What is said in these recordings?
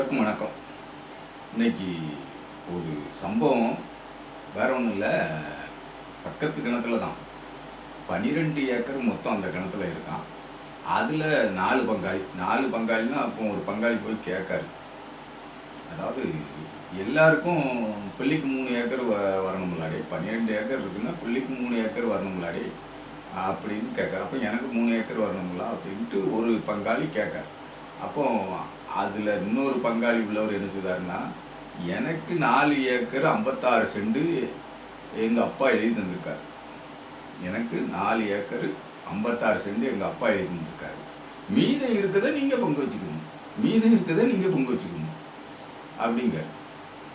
எல்லோருக்கும் வணக்கம். இன்னைக்கு ஒரு சம்பவம் வேற ஒன்றும் இல்லை. பக்கத்து கிணத்துல தான் 12 ஏக்கர் மொத்தம் அந்த கிணத்துல இருக்கான். அதில் 4 பங்காளினா அப்போ ஒரு பங்காளி போய் கேட்காரு. அதாவது எல்லாருக்கும் பிள்ளைக்கு 3 ஏக்கர் வரணும்லாடே, 12 ஏக்கர் இருக்குன்னா பிள்ளைக்கு 3 ஏக்கர் வரணும்லாடே அப்படின்னு கேட்காரு. அப்போ எனக்கு 3 ஏக்கர் வரணுங்களா அப்படின்ட்டு ஒரு பங்காளி கேட்காரு. அப்போ அதில் இன்னொரு பங்காளி உள்ளவர் என்ன சொல்றாருன்னா, எனக்கு 4 ஏக்கர் 56 சென்ட் எங்கள் அப்பா எழுதி தந்திருக்காரு. எனக்கு 4 ஏக்கர் 56 சென்ட் எங்கள் அப்பா எழுதி தந்திருக்காரு. மீதம் இருக்கிறத நீங்கள் பங்கு வச்சுக்கணும், அப்படிங்க.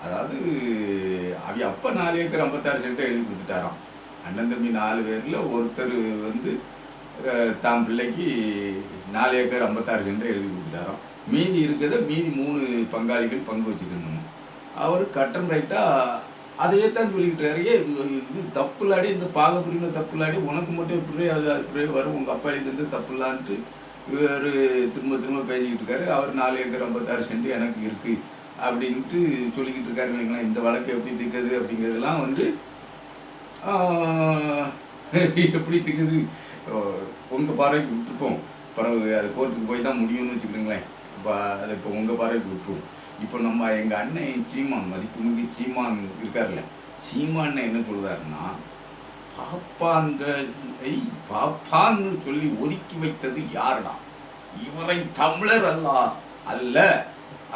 அதாவது அவ அப்பா 4 ஏக்கர் 56 சென்ட்டை எழுதி கொடுத்துட்டாராம். அண்ணன் தம்பி 4 பேரில் ஒருத்தர் வந்து தான் பிள்ளைக்கு 4 ஏக்கர் 56 சென்ட்டை எழுதி கொடுத்துட்டாராம். மீதி இருக்கிறத மீதி 3 பங்காளிகள் பங்கு வச்சுக்கணும். அவர் கட்டன் ரைட்டாக அதையே தான் சொல்லிக்கிட்டாரு. இது தப்புலாடி, இந்த பாகப்பிரிவு தப்புலாடி, உனக்கு மட்டும் எப்படி அது வரும், உங்கள் அப்பா எழுதி வந்து தப்புலான்ட்டு இவர் திரும்ப பேசிக்கிட்டு இருக்காரு. அவர் 4 ஏக்கர் 56 சென்ட் எனக்கு இருக்குது அப்படின்ட்டு சொல்லிக்கிட்டு இருக்காரு இல்லைங்களா. இந்த வழக்கு எப்படி திக்குது அப்படிங்கிறதுலாம் வந்து எப்படி திக்குது உங்கள் பார்வைக்கு விட்டுருப்போம். பிறகு அது கோர்ட்டுக்கு போய் தான் முடியும்னு வச்சுக்கிட்டுங்களேன். இப்போ அதை இப்போ உங்கள் பார்வைக்கு விட்டுருவோம். இப்போ நம்ம எங்கள் அண்ணன் சீமான், மதிப்புமிகு சீமான் இருக்கார்ல, சீமான் என்ன சொல்கிறாருன்னா, பாப்பான்னு சொல்லி ஒதுக்கி வைத்தது யாருடா, இவரை தமிழர் அல்ல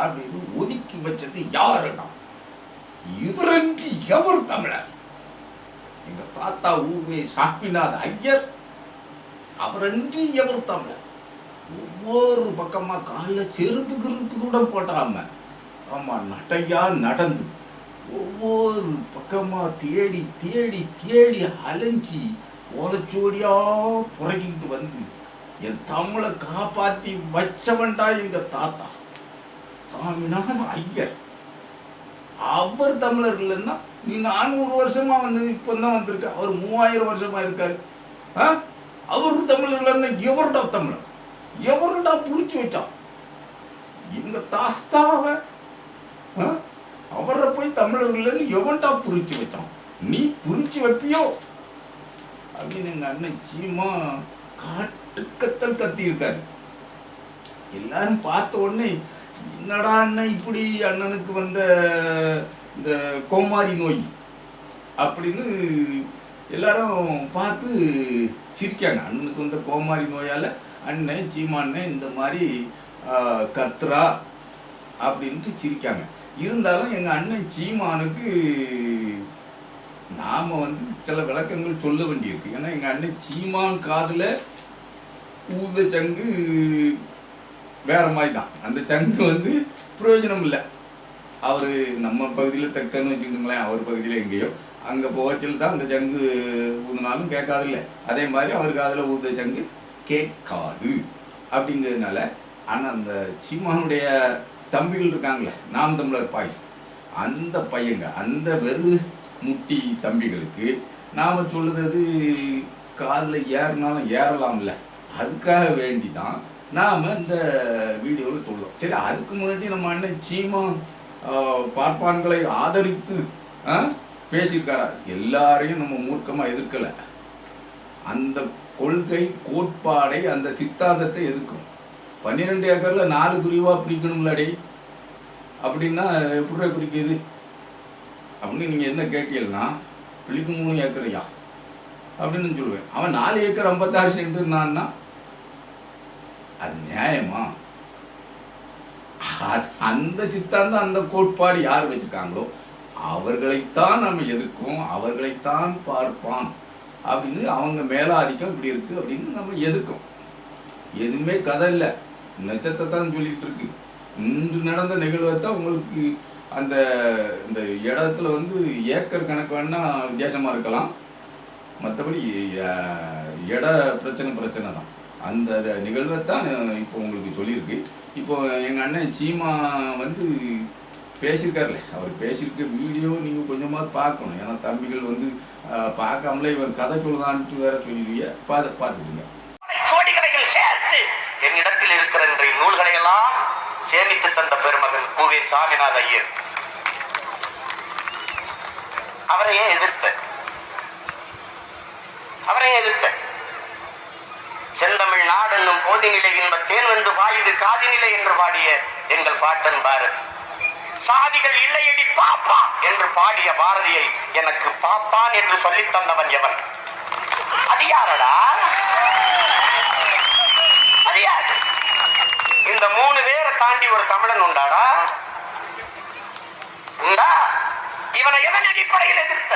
அப்படின்னு ஒதுக்கி வச்சது யாருடா, இவரென்று எவர் தமிழர்? எங்க தாத்தா ஊவே சாமிநாத ஐயர், அவரென்று எவர் தமிழர்? ஒவ்வொரு பக்கமா காலில் செருப்பு கிருப்பு கூட போட்டாம, ஆமா நட்டையா நடந்து ஒவ்வொரு பக்கமா தேடி தேடி தேடி அலைஞ்சி ஓலச்சோடியா புறக்கிட்டு வந்து என் தமிழை காப்பாற்றி வச்சவன்டா எங்க தாத்தா சாமிநாத ஐயர். அவர் தமிழர் இல்லைன்னா நீ 400 வருஷமா வந்து இப்பதான் வந்திருக்க, அவர் 3000 வருஷமா இருக்காரு. அவரு தமிழர் இல்லைன்னா எவருடா தமிழர்? எவருடா புடிச்சு வச்சான் எங்க தாத்தாவை? அவரை போய் தமிழர் இல்லைன்னு எவன்டா புரிச்சு வச்சான்? நீ புரிச்சு வைப்பியோ அப்படின்னு எங்க அண்ணன் சீமா காட்டுக்கத்தல் கத்தி இருக்காரு. எல்லாரும் பார்த்த உடனே என்னடா அண்ணன் இப்படி, அண்ணனுக்கு வந்த இந்த கோமாரி நோய் அப்படின்னு எல்லாரும் பார்த்து சிரிக்காங்க. அண்ணனுக்கு வந்த கோமாரி நோயால் அண்ணன் சீமாண்ணன் இந்த மாதிரி கத்துறா அப்படின்ட்டு சிரிக்காங்க. இருந்தாலும் எங்கள் அண்ணன் சீமானுக்கு நாம் வந்து சில விளக்கங்கள் சொல்ல வேண்டியிருக்கு. ஏன்னா எங்கள் அண்ணன் சீமான் காதில் ஊத சங்கு வேற மாதிரி தான். அந்த சங்கு வந்து பிரயோஜனம் இல்லை. அவர் நம்ம பகுதியில் தெக்கன்னு வச்சுக்கிட்டுங்களேன், அவர் பகுதியில் எங்கேயோ அங்கே போச்சல் தான் அந்த சங்கு ஊதுனாலும் கேட்காதில்ல. அதே மாதிரி அவர் காதில் ஊத சங்கு கேட்காது அப்படிங்கிறதுனால. ஆனால் அந்த சீமானுடைய தம்பிகள் இருக்காங்களே, நாம் தமிழர் பாய்ஸ், அந்த பையங்க, அந்த வெறு முட்டி தம்பிகளுக்கு நாம் சொல்லுறது காதில் ஏறினாலும் ஏறலாம்ல. அதுக்காக வேண்டி தான் நாம் இந்த வீடியோவில் சொல்லுவோம். சரி, அதுக்கு முன்னாடி நம்ம அண்ணன் சீமான் பார்ப்பான்களை ஆதரித்து பேசியிருக்காரா? எல்லாரையும் நம்ம மூர்க்கமாக எதிர்க்கலை. அந்த கொள்கை கோட்பாடை, அந்த சித்தாந்தத்தை எதிர்க்கும். 12 ஏக்கரில் 4 பிரிவாக பிரிக்கணும்லடே அப்படின்னா எப்படி பிரிக்குது அப்படின்னு நீங்கள் என்ன கேட்டீங்கன்னா, பிள்ளைக்கு 3 ஏக்கரையா அப்படின்னு சொல்லுவேன். அவன் 4 ஏக்கர் 56 சென்ட்டுனான்னா அது நியாயமா? அந்த சித்தாந்தம், அந்த கோட்பாடு யார் வச்சுருக்காங்களோ அவர்களைத்தான் நம்ம எதிர்க்கும், அவர்களைத்தான் பார்ப்பான் அப்படின்னு அவங்க மேலாதிக்கம் இப்படி இருக்குது அப்படின்னு நம்ம எதிர்க்கும். எதுவுமே கதை இல்லை, நட்சத்திரத்தை தான் சொல்லிகிட்டு இருக்கு. இன்று நடந்த நிகழ்வை தான் உங்களுக்கு அந்த இந்த இடத்துல வந்து ஏக்கர் கணக்கு வேணால் வித்தியாசமாக இருக்கலாம், மற்றபடி இட பிரச்சனை தான். அந்த நிகழ்வை தான் இப்போ உங்களுக்கு சொல்லியிருக்கு. இப்போ எங்கள் அண்ணன் சீமா வந்து பேசியிருக்காருல்ல, அவர் பேசியிருக்க வீடியோ நீங்கள் கொஞ்சமாக பார்க்கணும். ஏன்னா தம்பிகள் வந்து பார்க்காமலே இவர் கதை சொல்லுதான்ட்டு வேற சொல்லிடுவீங்க, பார்த்துக்குங்க. என்னிடத்தில் இருக்கிற நூல்களை எல்லாம் சேமித்து தந்த பெருமகன் கூவே சாமிநாத ஐயர். அவரையே எதிர்த்த செந்தமிழ் நாடு என்னும் போதிநிலை இன்ப தேன் வந்து வாயுது காதிநிலை என்று பாடிய எங்கள் பாட்டன் பாரதி. சாதிகள் இல்லையடி பாப்பா என்று பாடிய பாரதியை எனக்கு பாப்பான் என்று சொல்லித் தந்தவன் எவன்? அது யாரடா? அது யாரு? இந்த 3 பேரை தாண்டி ஒரு தமிழன் உண்டாடா? உண்டா? இவனை எவன் அடிப்படையில் எதிர்த்த?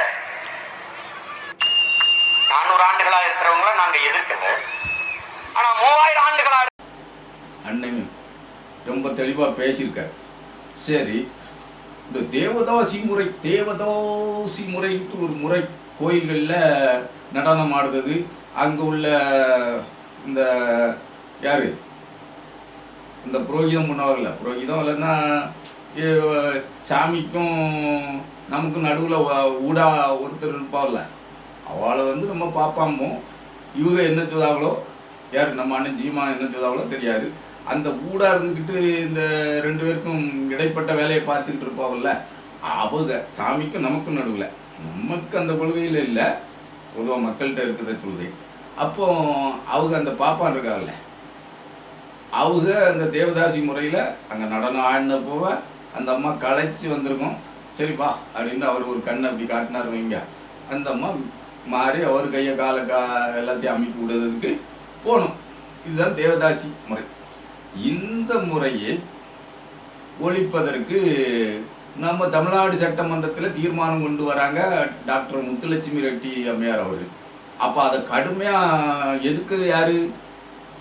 400 ஆண்டுகளா இருக்கிறவங்கள நாங்க எதிர்க்கல. ஆனா 3000 ஆண்டுகளா அண்ணன் ரொம்ப தெளிவா பேசியிருக்காரு. சரி, இந்த தேவதாசி முறைன்ட்டு ஒரு முறை கோயில்களில் நடனம் ஆடுறது, அங்கே உள்ள இந்த யாரு இந்த புரோகிதம் பண்ணுவாங்கல்ல, புரோகிதம் இல்லைன்னா சாமிக்கும் நமக்கும் நடுவில் ஊடா ஒருத்தர் இருப்பாங்கல்ல, அவளை வந்து நம்ம பார்ப்பாமோ, இவங்க என்ன சொல்லுவாங்களோ, யார் நம்ம அண்ணன் ஜீமா என்ன சொல்லுவாங்களோ தெரியாது, அந்த ஊடா இருந்துக்கிட்டு இந்த 2 பேருக்கும் இடைப்பட்ட வேலையை பார்த்துக்கிட்டு இருப்பாங்கல்ல, அவங்க சாமிக்கும் நமக்கும் நடுவில், நமக்கு அந்த கொள்கையில் இல்லை, பொதுவாக மக்கள்கிட்ட இருக்கிறத சொல்லுது. அப்போ அவங்க அந்த பாப்பான் இருக்காங்கல்ல, அவங்க அந்த தேவதாசி முறையில் அங்கே நடனம் ஆடின போக அந்த அம்மா களைச்சி வந்திருக்கோம். சரிப்பா அப்படின்னு அவர் ஒரு கண்ணை அப்படி காட்டினார் வைங்க, அந்த அம்மா மாறி அவர் கையை காலை எல்லாத்தையும் அமைக்கி விடுறதுக்கு போகணும். இதுதான் தேவதாசி முறை. இந்த முறையை ஒழிப்பதற்கு நம்ம தமிழ்நாடு சட்டமன்றத்தில் தீர்மானம் கொண்டு வராங்க டாக்டர் முத்துலட்சுமி ரெட்டி அம்மையார் அவர். அப்போ அதை கடுமையாக எதுக்குறது யார்?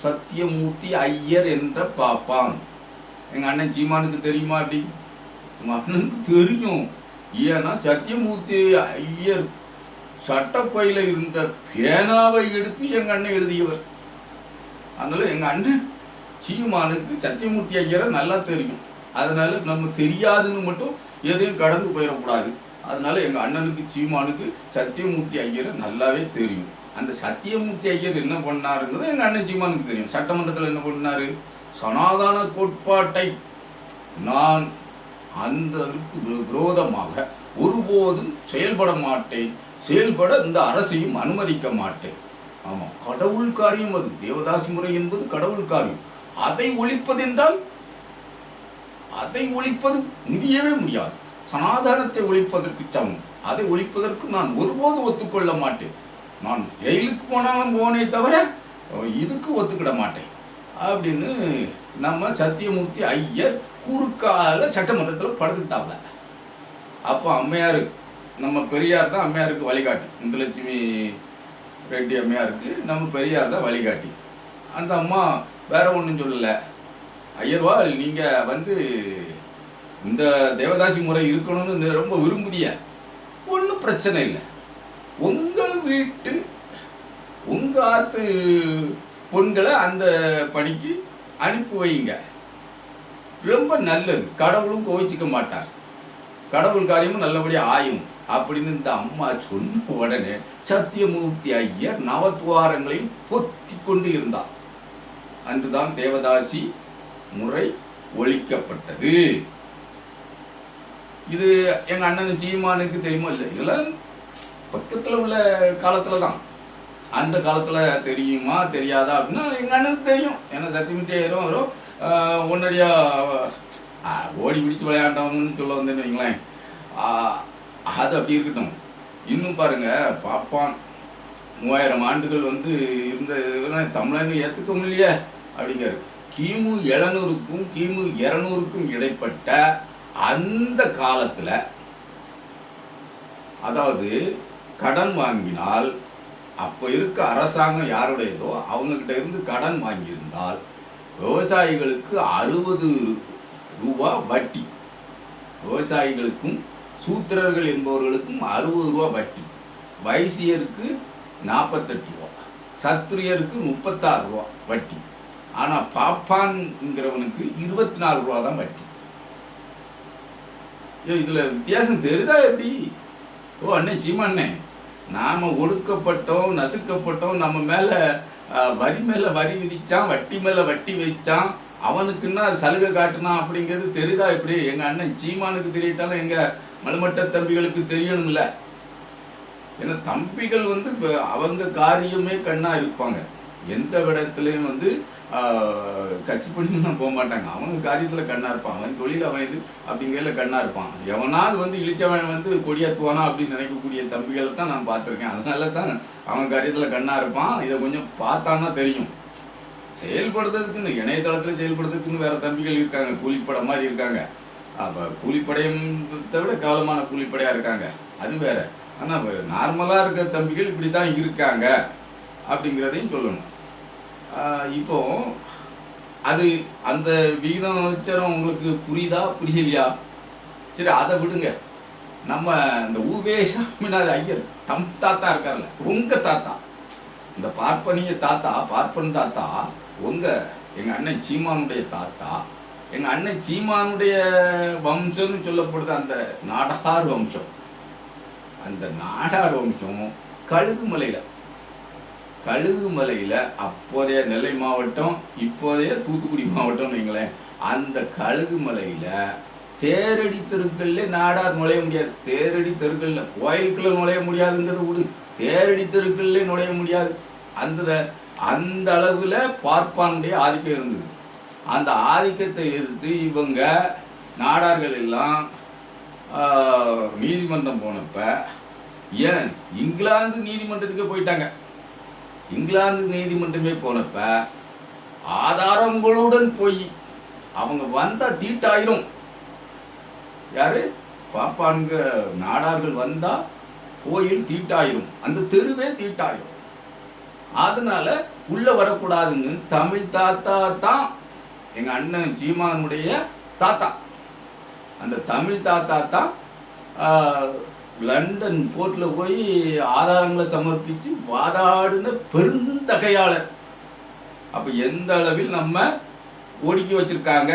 சத்தியமூர்த்தி ஐயர் என்ற பாப்பான். எங்கள் அண்ணன் சீமானுக்கு தெரியுமா? அப்படி எங்கள் அண்ணனுக்கு தெரியும். ஏன்னா சத்தியமூர்த்தி ஐயர் சட்டப்பையில் இருந்த பேனாவை எடுத்து எங்கள் அண்ணன் எழுதியவர். அதனால எங்கள் அண்ணன் சீமானுக்கு சத்தியமூர்த்தி ஐயரை நல்லா தெரியும். அதனால நம்ம தெரியாதுன்னு மட்டும் எதையும் கடந்து போயிடக்கூடாது. அதனால எங்கள் அண்ணனுக்கு சீமானுக்கு சத்தியமூர்த்தி ஐயரை நல்லாவே தெரியும். அந்த சத்தியமூர்த்தி ஐயர் என்ன பண்ணாருங்கிறது எங்கள் அண்ணன் சீமானுக்கு தெரியும். சட்டமன்றத்தில் என்ன பண்ணாரு? சனாதன கோட்பாட்டை நான் அந்த விரோதமாக ஒருபோதும் செயல்பட மாட்டேன், செயல்பட இந்த அரசையும் அனுமதிக்க மாட்டேன். ஆமாம், கடவுள் காரியம் அது. தேவதாசி முறை என்பது கடவுள் காரியம். அதை ஒழிப்பதென்றால் அதை ஒழிப்பது முடியவே முடியாது. சனாதனத்தை ஒழிப்பதற்கு சமம். அதை ஒழிப்பதற்கு நான் ஒருபோதும் ஒத்துக்கொள்ள மாட்டேன். நான் ஜெயிலுக்கு போனாலும் போனே தவிர இதுக்கு ஒத்துக்கிட மாட்டேன் அப்படின்னு நம்ம சத்தியமூர்த்தி ஐயர் குறுக்கால சட்டமன்றத்தில் படுத்துக்கிட்டாங்க. அப்போ அம்மையார், நம்ம பெரியார் தான் அம்மையாருக்கு வழிகாட்டி. முத்துலட்சுமி ரெட்டி அம்மையாருக்கு நம்ம பெரியார் தான் வழிகாட்டி. அந்த அம்மா வேற ஒன்றும் சொல்லலை, ஐயர்வாள் நீங்கள் வந்து இந்த தேவதாசி முறை இருக்கணும்னு ரொம்ப விரும்புதிய, ஒன்றும் பிரச்சனை இல்லை, உங்கள் வீட்டு உங்கள் ஆற்று பொண்களை அந்த பணிக்கு அனுப்பி வைங்க, ரொம்ப நல்லது, கடவுளும் கோவிச்சிக்க மாட்டார், கடவுள் காரியமும் நல்லபடியாக ஆயும் அப்படின்னு இந்த அம்மா சொன்ன உடனே சத்தியமூர்த்தி ஐயர் நவத்வாரங்களையும் பொத்தி கொண்டு இருந்தார். அன்றுதான் தேவதாசி முறை ஒழிக்கப்பட்டது. இது எங்கள் அண்ணன் சீமானுக்கு தெரியுமா? இல்லை, இதெல்லாம் பக்கத்தில் உள்ள காலத்தில் தான். அந்த காலத்தில் தெரியுமா தெரியாதா அப்படின்னா எங்கள் அண்ணனுக்கு தெரியும். ஏன்னா சத்தியமூர்த்தி ஐயரும் வரும் ஒன்னடியாக ஓடி பிடிச்சி விளையாண்டவங்கன்னு சொல்ல வந்தேன்னு வைங்களேன். அது அப்படி இருக்கட்டும். இன்னும் பாருங்கள், பாப்பான் 3000 ஆண்டுகள் வந்து இருந்த தமிழன்னு ஏற்றுக்க முடியலையே அப்படிங்கிறாரு. கிமு 700க்கும் கிமு 200க்கும் இடைப்பட்ட அந்த காலத்தில், அதாவது கடன் வாங்கினால், அப்போ இருக்க அரசாங்கம் யாருடையதோ அவங்கக்கிட்ட இருந்து கடன் வாங்கியிருந்தால் விவசாயிகளுக்கு 60 ரூபா வட்டி, விவசாயிகளுக்கும் சூத்திரர்கள் என்பவர்களுக்கும் 60 ரூபா வட்டி, வைசியருக்கு 48 ரூபா, சத்திரியருக்கு 36 ரூபா வட்டி. ஆனால் பாப்பான்ங்கிறவனுக்கு 24 ரூபா தான் வட்டி. இதில் வித்தியாசம் தெரியுதா எப்படி? ஓ அண்ணன் சீமாண்ணே, நாம் ஒடுக்கப்பட்டோம், நசுக்கப்பட்டோம், நம்ம மேலே வரி மேலே வரி விதித்தான், வட்டி மேலே வட்டி வச்சான், அவனுக்குன்னா சலுகை காட்டுனா அப்படிங்கிறது தெரியுதா? எப்படி எங்கள் அண்ணன் சீமானுக்கு தெரியட்டாலும் எங்கள் மலமட்ட தம்பிகளுக்கு தெரியணும்ல. ஏன்னா தம்பிகள் வந்து அவங்க காரியமே கண்ணா இருப்பாங்க. எந்த இடத்துலையும் வந்து கட்சி பண்ணிலாம் போக மாட்டாங்க. அவங்க காரியத்தில் கண்ணா இருப்பான். அவன் தொழில் அவன் இது அப்படிங்கிறதுல கண்ணா இருப்பான். எவனாவது வந்து இழிச்சவன் வந்து கொடியாத்துவானா அப்படின்னு நினைக்கக்கூடிய தம்பிகளை தான் நான் பார்த்துருக்கேன். அதனால தான் அவன் காரியத்தில் கண்ணா இருப்பான். இதை கொஞ்சம் பார்த்தான்னா தெரியும். செயல்படுறதுக்குன்னு இணையதளத்தில் செயல்படுறதுக்குன்னு வேற தம்பிகள் இருக்காங்க, கூலிப்படை மாதிரி இருக்காங்க. அப்போ கூலிப்படையத்தை விட கேவலமான கூலிப்படையாக இருக்காங்க, அது வேற. ஆனால் நார்மலாக இருக்கிற தம்பிகள் இப்படி தான் இருக்காங்க அப்படிங்கிறதையும் சொல்லணும். இப்போ அது அந்த விகிதம் வச்சரம் உங்களுக்கு புரியுதா புரியலையா? சரி, அதை விடுங்க. நம்ம இந்த ஊவே சாமிநாத ஐயர் தம் தாத்தா இருக்கார்ல, உங்கள் தாத்தா, இந்த பார்ப்பனிய தாத்தா, பார்ப்பன் தாத்தா எங்கள் அண்ணன் சீமானுடைய தாத்தா. எங்கள் அண்ணன் சீமானுடைய வம்சம்னு சொல்லப்படுது அந்த நாடார் வம்சம். அந்த நாடார் வம்சம் கழுகுமலையில் அப்போதைய நெல்லை மாவட்டம், இப்போதைய தூத்துக்குடி மாவட்டம்னு வைங்களேன். அந்த கழுகுமலையில் தேரடி தெருக்களில் நாடார் நுழைய முடியாது. தேரடி தெருக்களில் கோயிலுக்குள்ளே நுழைய முடியாதுங்கிறது விடு, தேரடி தெருக்களிலே நுழைய முடியாது. அந்த அளவில் பார்ப்பானுடைய ஆதிக்கம் இருந்தது. அந்த ஆதிக்கத்தை எதிர்த்து இவங்க நாடார்கள் எல்லாம் நீதிமன்றம் போனப்ப, ஏன் இங்கிலாந்து நீதிமன்றத்துக்கே போயிட்டாங்க. இங்கிலாந்து நீதிமன்றமே போனப்ப ஆதாரங்களுடன் போய் அவங்க வந்தால் தீட்டாயிரும். யாரு? பாப்பான்க நாடார்கள் வந்தால் கோயில் தீட்டாயிரும், அந்த தெருவே தீட்டாயிரும். அதனால உள்ள வரக்கூடாதுன்னு தமிழ் தாத்தா தான் எங்கள் அண்ணன் சீமானுடைய தாத்தா. அந்த தமிழ் தாத்தா தான் லண்டன் ஃபோர்ட்டில் போய் ஆதாரங்களை சமர்ப்பித்து வாதாடின பெருந்தகையாளர். அப்போ எந்த அளவில் நம்ம ஒடுக்கி வச்சுருக்காங்க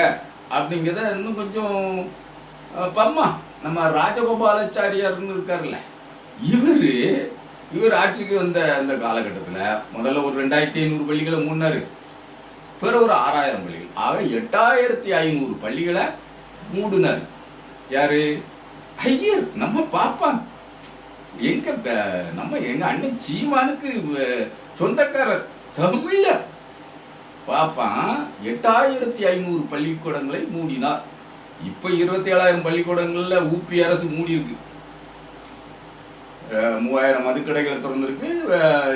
அப்படிங்கிறத இன்னும் கொஞ்சம் பம்மா நம்ம ராஜகோபாலாச்சாரியார்னு இருக்கார்ல, இவர் ஆட்சிக்கு வந்த அந்த காலகட்டத்தில் முதல்ல ஒரு 2500 பள்ளிகளை மூடினார். பிறகு ஒரு 6000 பள்ளிகள், ஆக 8500 பள்ளிகளை மூடினார். யாரு? ஐயர். நம்ம பாப்பான் எங்கள் அண்ணன் சீமானுக்கு சொந்தக்காரர், தமிழர். பாப்பான் 8500 பள்ளிக்கூடங்களை மூடினார். இப்போ 27,000 பள்ளிக்கூடங்களில் ஊபி அரசு மூடி இருக்கு. 3000 மதுக்கடைகளை திறந்துருக்கு.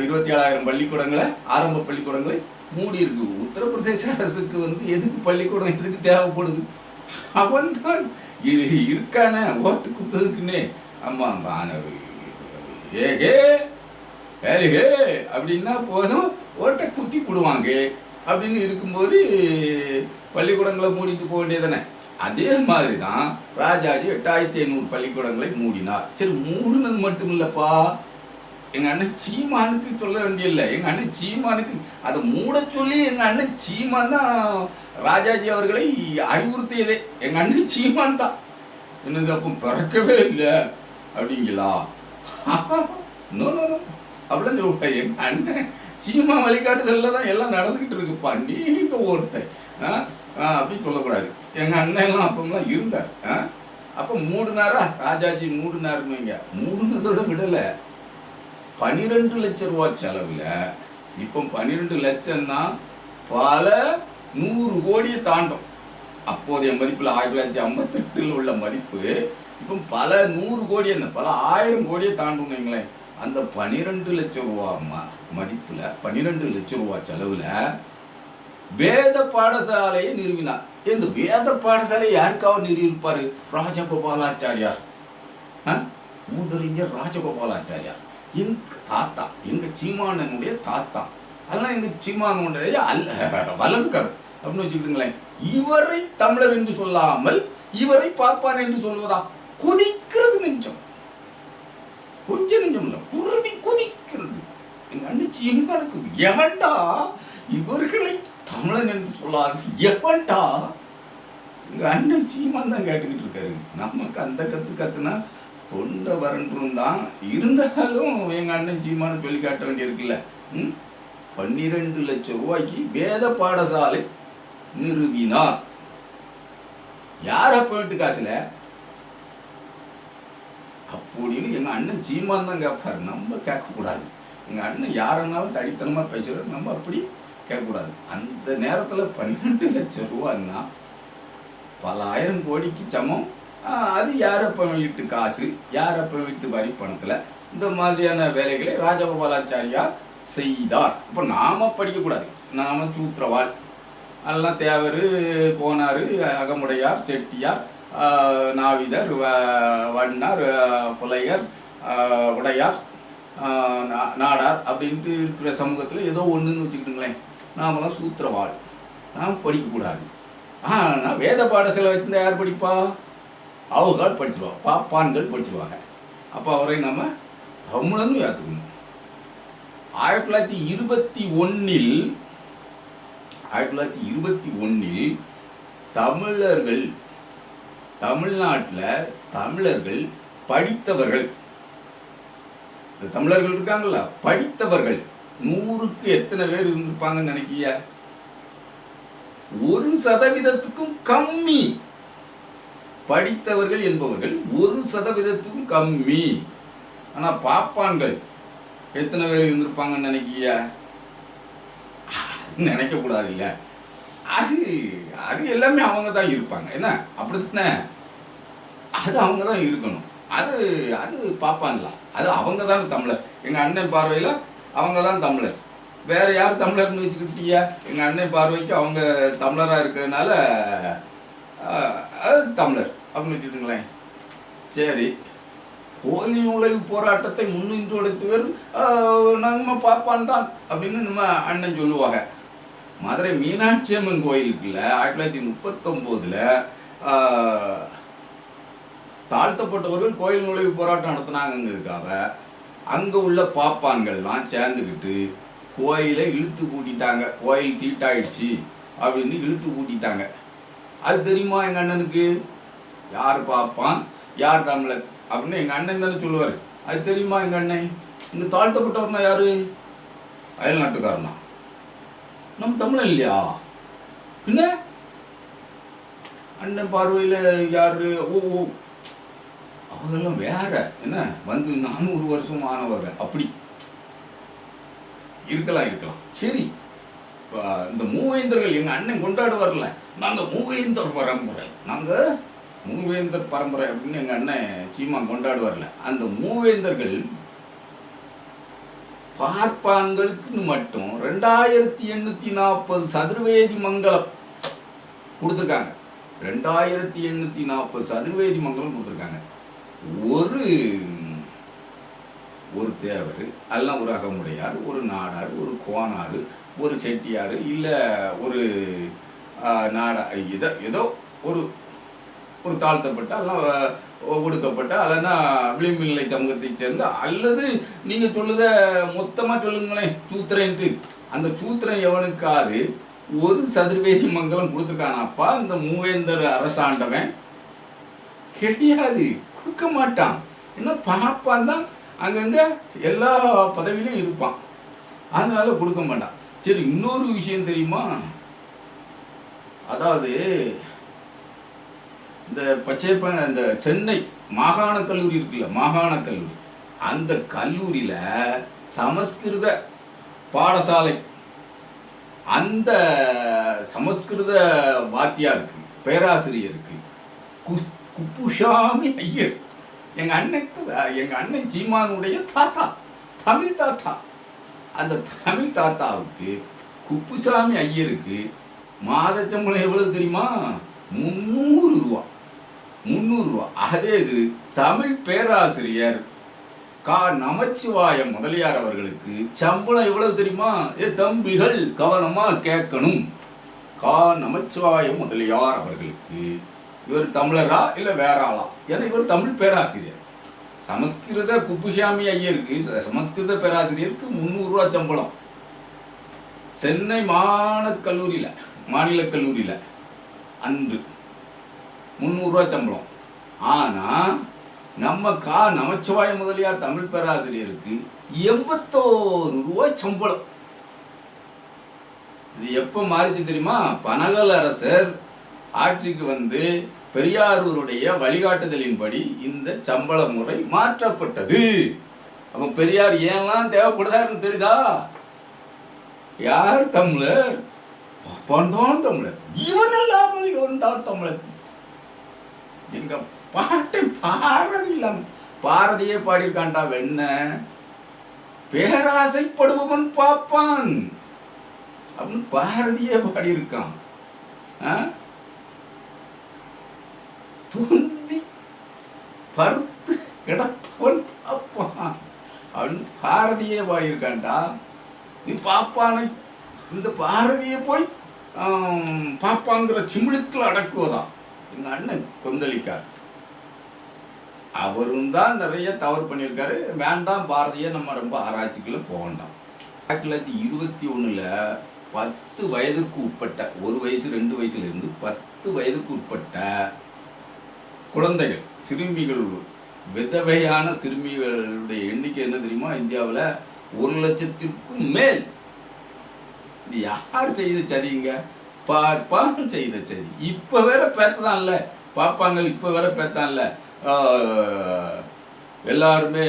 27,000 பள்ளிக்கூடங்களை, ஆரம்ப பள்ளிக்கூடங்களை மூடி இருக்கு. உத்தரப்பிரதேச அரசுக்கு வந்து எதுக்கு பள்ளிக்கூடம் எதுக்கு தேவைப்படுது? அவன் தான் இருக்கான ஓட்டு குத்துறதுக்குன்னே. ஆமாம், ஏகே ஏகே அப்படின்னா போதும் ஓட்டை குத்தி போடுவாங்க அப்படின்னு இருக்கும்போது பள்ளிக்கூடங்களை மூடிட்டு போக வேண்டியதானே. அதே மாதிரி தான் ராஜாஜி 8500 பள்ளிக்கூடங்களை மூடினார். சரி, மூடினது மட்டும் இல்லைப்பா, எங்கள் அண்ணன் சீமானுக்கு சொல்ல வேண்டியதில்லை. எங்கள் அண்ணன் சீமானுக்கு அதை மூட சொல்லி எங்கள் அண்ணன் சீமான் தான் ராஜாஜி அவர்களை அறிவுறுத்தியதே. எங்கள் அண்ணன் சீமான் தான். எனக்கு அப்போ பிறக்கவே இல்லை அப்படிங்களா? நோ நோ நோ அப்படிலாம் சொல்லுவேன். எங்கள் அண்ணன் சீமா வழிகாட்டுதலில் தான் எல்லாம் நடந்துக்கிட்டு இருக்குப்பா, நீங்கள் ஒருத்தன் அப்படின்னு சொல்லக்கூடாது. எங்கள் அண்ணன் எல்லாம் அப்போலாம் இருந்தார். அப்போ மூடினாரா? ராஜாஜி மூடினாருன்னு. மூடினதோட விடலை, 12 லட்சம் ரூபா செலவில். இப்போ 12 லட்சம்னா பல 100 கோடியை தாண்டும். அப்போதைய மதிப்பில் 1958 உள்ள மதிப்பு இப்போ பல 100 கோடி, என்ன பல 1000 கோடியை தாண்டும் வைங்களேன். அந்த 12 லட்சம் ரூபா மதிப்பில் 12 லட்சம் ரூபா செலவில் வேத பாடசாலையை நிறுவினார். இந்த வேத பாடசாலையை யாருக்காவது நிறுவியிருப்பார்? ராஜகோபாலாச்சாரியார், மூதறிஞர் ராஜகோபாலாச்சாரியார். எங்கள் தாத்தா, எங்கள் சீமானனுடைய தாத்தா. அதெல்லாம் எங்கள் சீமானுடைய வலதுக்காரர் அப்படின்னு வச்சுக்கிட்டுங்களேன். இவரை தமிழர் என்று சொல்லாமல் இவரை பார்ப்பான் என்று சொல்வதா? கொதிக்கிறது நெஞ்சம், கொஞ்சம் நெஞ்சம் இல்லை, குருதி கொதிக்கிறது. எங்கள் அண்ணன் சீமானுக்கு எவன்டா இவர்களை தமிழன் என்று சொல்லாது? எவன்டா? எங்கள் அண்ணன் சீமான் தான் கேட்டுக்கிட்டு இருக்காரு. நமக்கு அந்த கத்துனா தொண்டை வரன்றும் தான். இருந்தாலும் எங்கள் அண்ணன் சீமானு சொல்லி காட்ட வேண்டியிருக்குல்ல. 12 லட்சம் ரூபாய்க்கு வேத பாடசாலை நிறுவினார். யார் அப்ப வீட்டு காசுல அப்படின்னு எங்க அண்ணன் சீமான் தான் கேட்பாரு. நம்ம கேட்கக்கூடாது. எங்க அண்ணன் யாருன்னாலும் தடித்தனமா பேசுறாரு, நம்ம அப்படி கேட்கக்கூடாது. அந்த நேரத்துல 12 லட்சம் ரூபான்னா பல ஆயிரம் கோடிக்கு சமம். அது யாரப்ப வீட்டு காசு, யாரப்ப வீட்டு வரி பணத்துல இந்த மாதிரியான வேலைகளை ராஜகோபாலாச்சாரியார் செய்தார். இப்போ நாம படிக்கக்கூடாது. நாம சூத்திரவாள், அதெல்லாம் தேவர், கோனார், அகமுடையார், செட்டியார், நாவிதர், வண்ணார், புலையர், உடையார், நாடார் அப்படின்ட்டு இருக்கிற சமூகத்தில் ஏதோ ஒன்றுன்னு வச்சுக்கிட்டுங்களேன். நாமெல்லாம் சூத்திரவாள், நாம் படிக்கக்கூடாது. ஆனால் வேத பாடசாலை வச்சுருந்தா யார் படிப்பா? அவர்கள் படிச்சிருவாங்க, பாப்பான்கள் படிச்சிருவாங்க. அப்போ அவரை நம்ம தமிழன்னு ஏற்றுக்கணும். 1921 தமிழர்கள், தமிழ்நாட்டில் தமிழர்கள் படித்தவர்கள், இந்த தமிழர்கள் இருக்காங்கல்ல படித்தவர்கள் 100க்கு எத்தனை பேர் இருந்திருப்பாங்கன்னு நினைக்கிய? 1% கம்மி. படித்தவர்கள் என்பவர்கள் 1% கம்மி. ஆனா பாப்பான்கள் எத்தனை பேர் இருந்திருப்பாங்கன்னு நினைக்கிய? நினைக்க கூடாது இல்ல. அது அது எல்லாமே அவங்க தான் இருப்பாங்க. என்ன அப்படித்தானே? அது அவங்க தான் இருக்கணும். அது அது பாப்பான்லாம், அது அவங்க தான் தமிழர். எங்க அண்ணன் பார்வையில் அவங்க தான் தமிழர். வேற யார் தமிழர்னு வச்சுக்கிட்டீங்க? எங்க அண்ணன் பார்வைக்கு அவங்க தமிழராக இருக்கிறதுனால அது தமிழர் அப்படின்னு வச்சுக்கிட்டுங்களேன். சரி, கோயில் நுழைவு போராட்டத்தை முன்னின்று உடைத்தவர் நம்ம பாப்பான் தான் அப்படின்னு நம்ம அண்ணன் சொல்லுவாங்க. மதுரை மீனாட்சி அம்மன் கோயிலுக்குள்ள 1939 தாழ்த்தப்பட்டவர்கள் கோயில் நுழைவு போராட்டம் நடத்தினாங்கிறதுக்காக அங்கே உள்ள பாப்பான்கள்லாம் சேர்ந்துக்கிட்டு கோயிலை இழுத்து கூட்டிட்டாங்க. கோயில் தீட்டாயிடுச்சு அப்படின்னு இழுத்து கூட்டிட்டாங்க. அது தெரியுமா எங்கள் அண்ணனுக்கு? யார் பாப்பான், யார் தமிழர் அப்படின்னு எங்கள் அண்ணன் தானே சொல்லுவார். அது தெரியுமா எங்கள் அண்ணன்? இங்கே தாழ்த்தப்பட்டவர்னா யார்? அயல் நாட்டுக்காரனா? நம்ம தமிழன் இல்லையா? பின்ன அண்ணன் பார்வையில் யார்? ஓ அவரெல்லாம் வேற. என்ன வந்து 400 வருஷம் ஆனவர்கள் அப்படி இருக்கலாம். சரி, இந்த மூவேந்தர்கள் எங்கள் அண்ணன் கொண்டாடுவார்ல, நாங்கள் மூவேந்தர் பரம்பரை, நாங்கள் மூவேந்தர் பரம்பரை அப்படின்னு எங்கள் அண்ணன் சீமா கொண்டாடுவார்ல. அந்த மூவேந்தர்கள் பார்ப்பான்களுக்குன்னு மட்டும் 2840 சதுர்வேதி மங்கலம் கொடுத்துருக்காங்க. 2840 சதுர்வேதி மங்கலம் கொடுத்துருக்காங்க. ஒரு தேவர், எல்லாம் ஒரு அகமுடையார், ஒரு நாடார், ஒரு கோனார், ஒரு செட்டியார், இல்லை ஒரு நாடா, ஏதோ ஒரு தாழ்த்தப்பட்ட, எல்லாம் ஒடுக்கப்பட்ட, அல்லனா விளிம்பில்லை சமூகத்தை சேர்ந்த, அல்லது நீங்கள் சொல்லுத மொத்தமாக சொல்லுங்களேன் சூத்திரன்ட்டு. அந்த சூத்திரன் எவனுக்காரு ஒரு சதுர்வேதி மங்கலம் கொடுத்துருக்கானாப்பா இந்த மூவேந்தர் அரசாண்டவன்? கிடையாது, கொடுக்க மாட்டான். என்ன பாப்பான் தான் அங்கங்கே எல்லா பதவியிலும் இருப்பான், அதனால கொடுக்க மாட்டான். சரி, இன்னொரு விஷயம் தெரியுமா? அதாவது இந்த இந்த சென்னை மாகாண கல்லூரி இருக்குல்ல, மாகாண கல்லூரி, அந்த கல்லூரியில் சமஸ்கிருத பாடசாலை, அந்த சமஸ்கிருத வாத்தியாருக்கு, பேராசிரியருக்கு குப்புசாமி ஐயர், எங்கள் அண்ணன் சீமானுடைய தாத்தா, தமிழ் தாத்தா. அந்த தமிழ் தாத்தாவுக்கு குப்புசாமி ஐயருக்கு மாத சம்பளம் எவ்வளவு தெரியுமா? 300 ரூபா. 300 ரூபா. அதே இது தமிழ் பேராசிரியர் நமச்சிவாயம் முதலியார் அவர்களுக்கு சம்பளம் எவ்வளவு தெரியுமா? தம்பிகள் கவனமா கேட்கணும். நமச்சிவாயம் முதலியார் அவர்களுக்கு, இவர் தமிழரா இல்லை வேற ஆளா? ஏன்னா இவர் தமிழ் பேராசிரியர். சமஸ்கிருத குப்புசாமி ஐயருக்கு, சமஸ்கிருத பேராசிரியருக்கு 300 ரூபா சம்பளம். சென்னை மாநில கல்லூரியில் அன்று 300 ரூபா சம்பளம். ஆனால் நம்ம நமச்சிவாய முதலியார் தமிழ் பேராசிரியருக்கு 81 ரூபாய் சம்பளம். இது எப்போ மாறிச்சு தெரியுமா? பனகல் அரசர் ஆட்சிக்கு வந்து பெரியாரூருடைய வழிகாட்டுதலின்படி இந்த சம்பள முறை மாற்றப்பட்டது. அப்ப பெரியார் ஏன்லாம் தேவைப்படுதாருன்னு தெரியுதா? யார் தமிழர்? பாப்பான் தமிழர். இவன் இல்லாமல் இவன் தான் தமிழர். எங்க பாட்டை பாரதி இல்லாம பாரதியே பாடியிருக்கான்டா. வெண்ண பேராசைப்படுபவன் பாப்பான் அப்படின்னு பாரதியே பாடியிருக்கான். துந்தி பருத்து கிடப்பவன் பாப்பான் அப்படின்னு பாரதியே பாடியிருக்கான்டா. நீ பாப்பானை இந்த பாரதியை போய் பாப்பாங்கிற சிமிழுத்தில் அடக்குவதா எங்க அண்ணன் கொந்தளிக்கார். அவரும் தான் நிறைய தவறு பண்ணியிருக்காரு. வேண்டாம், பாரதியை நம்ம ரொம்ப ஆராய்ச்சிக்குள்ள போக வேண்டாம். 1921 10 வயதுக்கு உட்பட்ட, 1 வயசு 2 வயசுலேருந்து 10 வயதுக்கு உட்பட்ட குழந்தைகள், சிறுமிகள், விதவையான சிறுமிகளுடைய எண்ணிக்கை என்ன தெரியுமா? இந்தியாவில் 1,00,000க்கும் மேல். இது யார் செய்த சதிங்க? பார்ப்பான் செய்த சதி. இப்போ வேற பேத்ததான்ல பாப்பாங்க, இப்போ வேற பேத்தான்ல. எல்லாருமே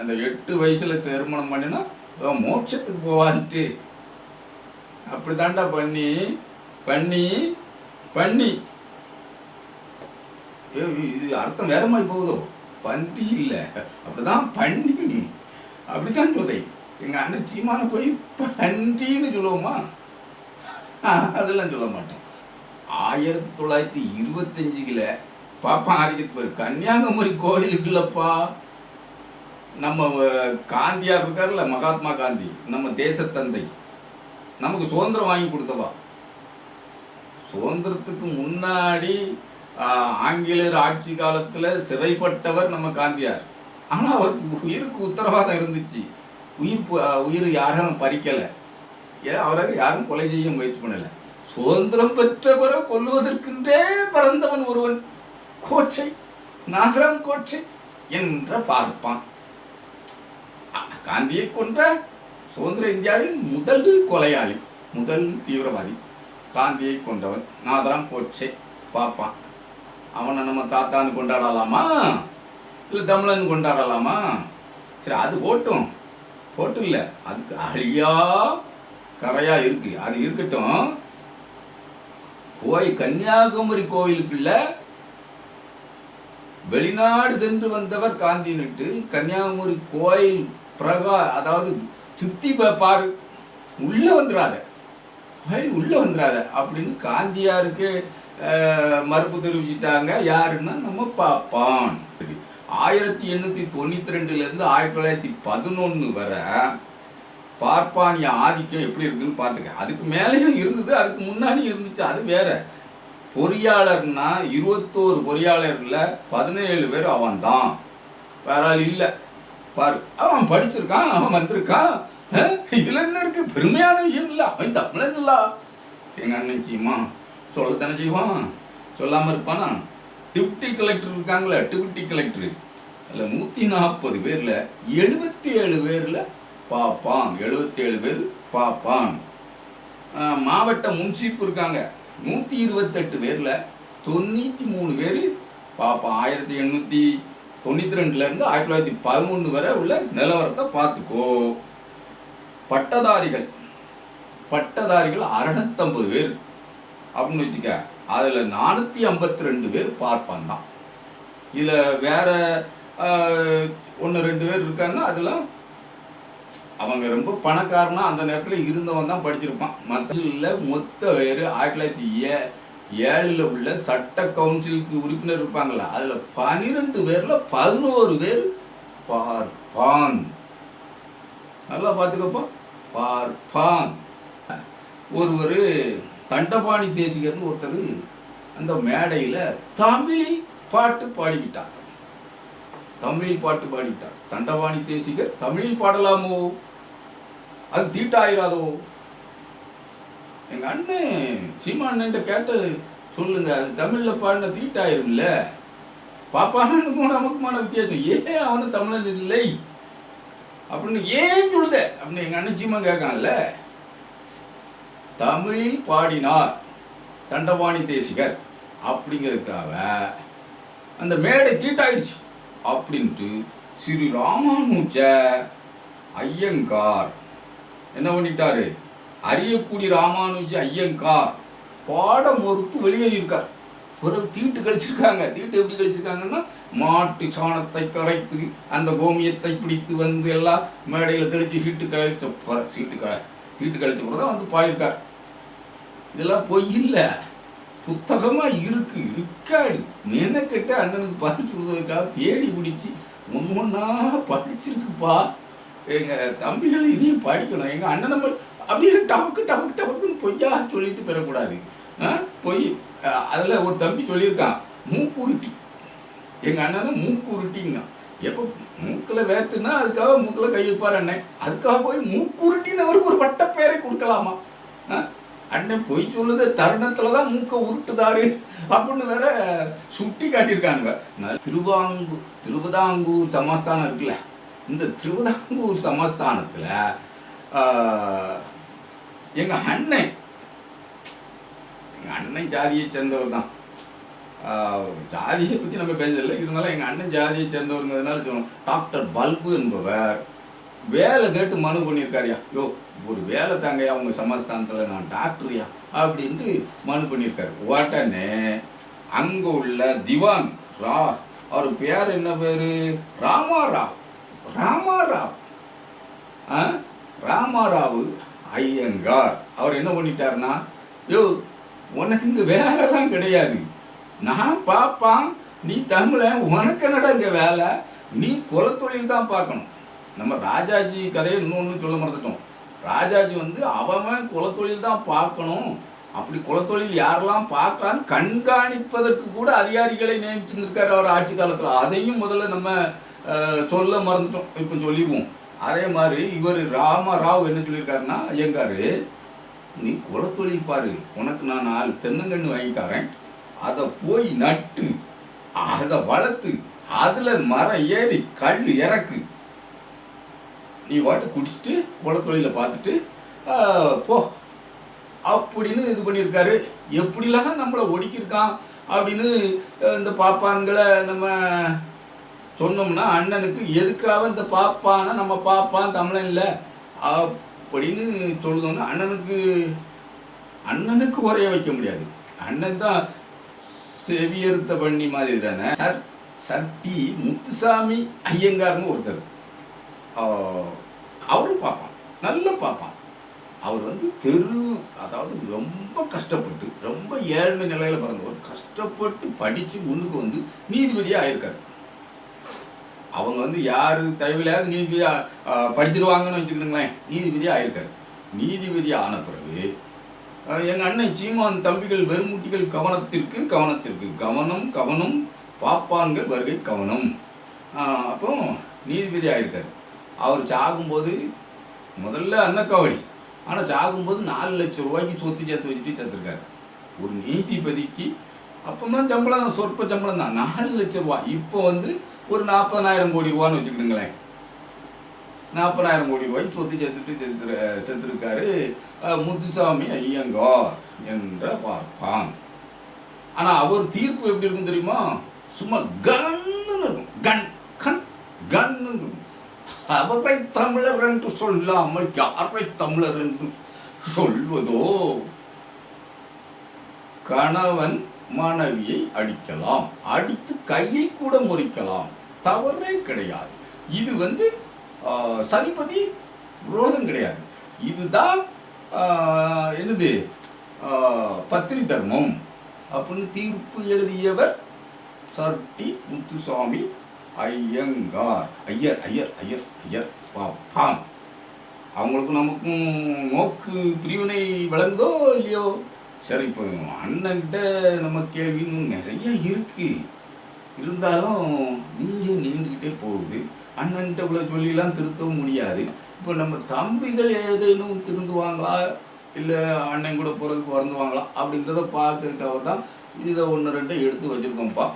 அந்த 8 வயசுல திருமணம் பண்ணினா மோட்சத்துக்கு போவான்ட்டு அப்படி தாண்டா பண்ணி பண்ணி பண்ணி இது அர்த்தம் வேற மாதிரி போகுதோ? பன்றி இல்லை, அப்படிதான் பண்ணி, அப்படித்தான் சொல்லை. எங்க அண்ணன் சீமான போய் பன்றின்னு சொல்லுவோமா? அதெல்லாம் சொல்ல மாட்டோம். 1925 பாப்பா ஆதிக்கத்துக்கு பேர் கன்னியாகுமரி கோயிலுக்குள்ளப்பா நம்ம காந்தியார் இருக்கார்ல, மகாத்மா காந்தி, நம்ம தேசத்தந்தை, நமக்கு சுதந்திரம் வாங்கி கொடுத்தவா. சுதந்திரத்துக்கு முன்னாடி ஆங்கிலேயர் ஆட்சி காலத்தில் சிறைப்பட்டவர் நம்ம காந்தியார். ஆனால் அவருக்கு உயிருக்கு உத்தரவாதம் இருந்துச்சு. உயிர் யாரும் பறிக்கலை, அவரை யாரும் கொலை செய்ய முயற்சி பண்ணலை. சுதந்திரம் பெற்றவரை கொல்லுவதற்கென்றே பிறந்தவன் ஒருவன், கோட்சை, நாகரம் கோட்சை என்ற பார்ப்பான். காந்தியை கொன்ற சுதந்திர இந்தியாவின் முதல் கொலையாளி, முதல் தீவிரவாதி காந்தியை கொண்டவன் நாதராம் கோட்சே பார்ப்பான். அவனை நம்ம தாத்தான்னு கொண்டாடலாமா, இல்லை தமிழன் கொண்டாடலாமா? சரி, அது போட்டும் இல்லை, அதுக்கு அழியா கரையா இருக்கு, அது இருக்கட்டும். கன்னியாகுமரி கோயிலுக்குள்ள வெளிநாடு சென்று வந்தவர் காந்தின்னுட்டு கன்னியாகுமரி கோயில் அதாவது சுத்தி பாரு, உள்ள வந்துடாத, கோயில் உள்ள வந்துடாத அப்படின்னு காந்தியாருக்கு மறுப்பு தெரிவிச்சிட்டாங்க. யாருன்னா நம்ம பாப்பான். 1892 1911 வரை பார்ப்பானிய ஆதிக்கம் எப்படி இருக்குன்னு பார்த்துக்க. அதுக்கு மேலேயும் இருந்தது, அதுக்கு முன்னாடி இருந்துச்சு, அது வேற. பொறியாளர்னா 21 பொறியாளர்ல 17 பேர் அவன் தான், வேற ஆள் இல்லை. பாரு, அவன் படிச்சிருக்கான், அவன் வந்திருக்கான். இதுல என்ன இருக்கு? பெருமையான விஷயம் இல்லை, அவன் தமிழன் இல்ல. எங்க அண்ணன் சீமா சொல்லத்தானே செய்வான், சொல்லாம இருப்பானா? டிப்டி கலெக்டர் இருக்காங்களே, டிப்டி கலெக்டர், அதில் 140 பேர்ல 77 பேர்ல பாப்பான், 77 பேர் பாப்பான். மாவட்ட முன்சீப்பு இருக்காங்க 128 பேர்ல 93 பேர் பாப்பான். 1892 இருந்து 1911 வரை உள்ள நிலவரத்தை பார்த்துக்கோ. பட்டதாரிகள் 650 பேர் அப்படின்னு வச்சுக்க. அதில் 452 பேர் பார்ப்பான் தான். இதில் வேற 1-2 பேர் இருக்காங்கன்னா அதெல்லாம் அவங்க ரொம்ப பணக்காரனா அந்த நேரத்தில் இருந்தவன் தான் படிச்சிருப்பான். மற்ற மொத்த பேர் 1907 உள்ள சட்ட கவுன்சிலுக்கு உறுப்பினர் இருப்பாங்களா, அதில் 12 பேரில் 11 பேர் பார்ப்பான். நல்லா பார்த்துக்கப்பா, பார்ப்பான். ஒருவர் தண்டபாணி தேசிகர்னு ஒருத்தர் அந்த மேடையில் தமிழில் பாட்டு பாடிவிட்டார். தண்டபாணி தேசிகர் தமிழில் பாடலாமோ? அது தீட்டாயிராதோ? எங்கள் அண்ணன் சீமான்கிட்ட கேட்டு சொல்லுங்க, அது தமிழில் பாடின தீட்டாயிரும்ல. பாப்பானுக்கும் நமக்குமான வித்தியாசம். ஏன் அவனு தமிழன் இல்லை அப்படின்னு ஏன் சொல்லுத அப்படின்னு எங்கள் அண்ணன் சீமா கேட்கான்ல. தமிழில் பாடினார் தண்டபாணி தேசிகர் அப்படிங்கிறதுக்காக அந்த மேடை தீட்டாயிடுச்சு அப்படின்ட்டு ஸ்ரீ ராமானுஜ ஐயங்கார் என்ன பண்ணிட்டாரு, அரியக்குடி ராமானுஜ ஐயங்கார் பாடம் மறுத்து வெளியேறியிருக்கார். பிறகு தீட்டு கழிச்சிருக்காங்க. தீட்டு எப்படி கழிச்சிருக்காங்கன்னா, மாட்டு சாணத்தை கரைத்து அந்த கோமியத்தை பிடித்து வந்து எல்லாம் மேடையில் தெளித்து தீட்டு கழிச்ச பிறகு தான் வந்து பாடியிருக்கார். இதெல்லாம் பொய் இல்லை, புத்தகமாக இருக்கு, ரிக்கார்டு. மெனக்கெட்ட அண்ணனுக்கு பதில் சொல்றதுக்காக தேடி பிடிச்சி ஒன்றா படிச்சிருக்குப்பா. எங்கள் தம்பிகள் இதையும் படிக்கணும். எங்கள் அண்ணன் நம்ம அப்படியே டபக்குன்னு பொய்யா சொல்லிட்டு பெறக்கூடாது. பொய் அதில் ஒரு தம்பி சொல்லியிருக்கான், மூக்குருட்டி. எங்கள் அண்ணனை மூக்குருட்டிங்க. எப்போ மூக்கில் வேத்துனா அதுக்காக மூக்கில் கை வைப்பார் அண்ணன். அதுக்காக போய் மூக்குருட்டின்னு அவருக்கு ஒரு பட்டப்பேரை கொடுக்கலாமா? அண்ணன் பொய் சொல்லுத தருணத்தில் தான் மூக்கை உருட்டுதாரு அப்படின்னு வேற சுட்டி காட்டியிருக்காங்க. திருவிதாங்கூர் சமஸ்தானம் இருக்குல்ல, இந்த திருவிதாங்கூர் சமஸ்தானத்தில் எங்கள் அண்ணன் ஜாதியை சேர்ந்தவர் தான். ஜாதியை பற்றி நம்ம பேசல, இருந்தாலும் எங்கள் அண்ணன் ஜாதியை சேர்ந்தவருங்கிறதுனால சொல்லணும். டாக்டர் பல்பு என்பவர் வேலை கேட்டு மனு பண்ணியிருக்காருயா, யோ ஒரு வேலை தாங்கயா உங்கள் சமஸ்தானத்தில், நான் டாக்டர்யா அப்படின்ட்டு மனு பண்ணியிருக்காரு. உடனே அங்கே உள்ள திவான் அவர் பேர் என்ன பேர், ராமாராவ் ஐயங்கார். அவர் என்ன பண்ணிட்டாருன்னா, யோ உனக்கு இங்கே வேலைலாம் கிடையாது, நான் பார்ப்பான், நீ தமிழன், உனக்கு என்னடா இங்கே வேலை, நீ குலத்தொழில் தான் பார்க்கணும். நம்ம ராஜாஜி கதையை இன்னொன்று சொல்ல மறந்துட்டோம். ராஜாஜி வந்து அவன் குலத்தொழில் தான் பார்க்கணும், அப்படி குலத்தொழில் யாரெல்லாம் பார்க்கான்னு கண்காணிப்பதற்கு கூட அதிகாரிகளை நியமிச்சிருந்திருக்காரு அவர் ஆட்சி காலத்தில். அதையும் முதல்ல நம்ம சொல்ல மறந்துட்டோம், இப்போ சொல்லிடுவோம். அதே மாதிரி இவர் ராமராவ் என்ன சொல்லியிருக்காருன்னா, ஐயங்கார் நீ குலத்தொழில் பாரு, உனக்கு நான் 4 தென்னங்கன்று வாங்கி தரேன், அதை போய் நட்டு அதை வளர்த்து அதில் மரம் ஏறி கல் இறக்கு, நீ வாட்டு குடிச்சிட்டு குலத்தொழிலை பார்த்துட்டு போ அப்படின்னு இது பண்ணியிருக்காரு. எப்படிலாம் நம்மளை ஒடுக்கியிருக்கான் அப்படின்னு இந்த பாப்பான்களை நம்ம சொன்னோம்னா, அண்ணனுக்கு எதுக்காக இந்த பாப்பானா நம்ம பாப்பான் தமிழன் இல்லை அப்படின்னு சொல்லுதோன்னா அண்ணனுக்கு உரைய வைக்க முடியாது. அண்ணன் தான் செவியறுத்த பண்ணி மாதிரி தானே. சர்டி முத்துசாமி ஐயங்கார்னு ஒருத்தர், அவரும் பார்ப்பான், நல்லா பார்ப்பான். அவர் வந்து அதாவது ரொம்ப கஷ்டப்பட்டு, ரொம்ப ஏழ்மை நிலையில் பிறந்தவர், கஷ்டப்பட்டு படித்து முன்னுக்கு வந்து நீதிபதியாக ஆயிருக்காரு. அவங்க வந்து யார் தயவில்லாத நீதிபதியாக படிச்சிருவாங்கன்னு வச்சுக்கிட்டுங்களேன், நீதிபதியாக ஆயிருக்காரு. நீதிபதி ஆன பிறகு எங்கள் அண்ணன் சீமான் தம்பிகள் வெறுமுட்டிகள் கவனத்திற்கு கவனம் பாப்பான்கள் வருகை கவனம். அப்போ நீதிபதி ஆயிருக்காரு. அவர் சாகும்போது முதல்ல அன்னக்காவடி, ஆனால் சாகும்போது 4 லட்சம் ரூபாய்க்கு சொத்து சேர்த்து வச்சுட்டு சேர்த்துருக்காரு. ஒரு நீதிபதிக்கு அப்போதான் சம்பளம் சொற்ப சம்பளம் தான், 4 லட்சம் ரூபா. இப்போ வந்து ஒரு 40,000 கோடி ரூபான்னு வச்சுக்கிட்டுங்களேன். 40,000 கோடி ரூபாய்க்கு சொத்து சேர்த்துருக்காரு முத்துசாமி ஐயங்கார் என்ற பார்ப்பான். ஆனால் அவர் தீர்ப்பு எப்படி இருக்கும் தெரியுமா, சும்மா கன்னு இருக்கும், கன்னு இருக்கும். அவரை தமிழர் என்று சொல்லாமல் யாரை தமிழர் என்று சொல்வதோ, கணவன் மனைவியை அடிக்கலாம், அடித்து கையை கூட முறிக்கலாம், தவறே கிடையாது. இது வந்து சதிபதி விரோதம் கிடையாது. இதுதான் என்னது பத்தினி தர்மம் அப்படின்னு தீர்ப்பு எழுதியவர் சர்டி முத்துசாமி ஐயங்கார். ஐயர் பாப்பான். அவங்களுக்கும் நமக்கும் நோக்கு பிரிவினை விளங்குதோ இல்லையோ? சரி, இப்போ அண்ணன்கிட்ட நம்ம கேள்வின்னு நிறைய இருக்கு, இருந்தாலும் நீண்டுக்கிட்டே போகுது. அண்ணன்கிட்ட இவ்வளோ சொல்லிலாம் திருத்தவும் முடியாது. இப்போ நம்ம தம்பிகள் ஏதேனும் திருந்துவாங்களா, இல்லை அண்ணன் கூட போகிறதுக்கு வருந்துவாங்களா அப்படிங்கிறத பார்க்கறதுக்காக தான் இதை 1 2 எடுத்து வச்சுருக்கோம்ப்பா.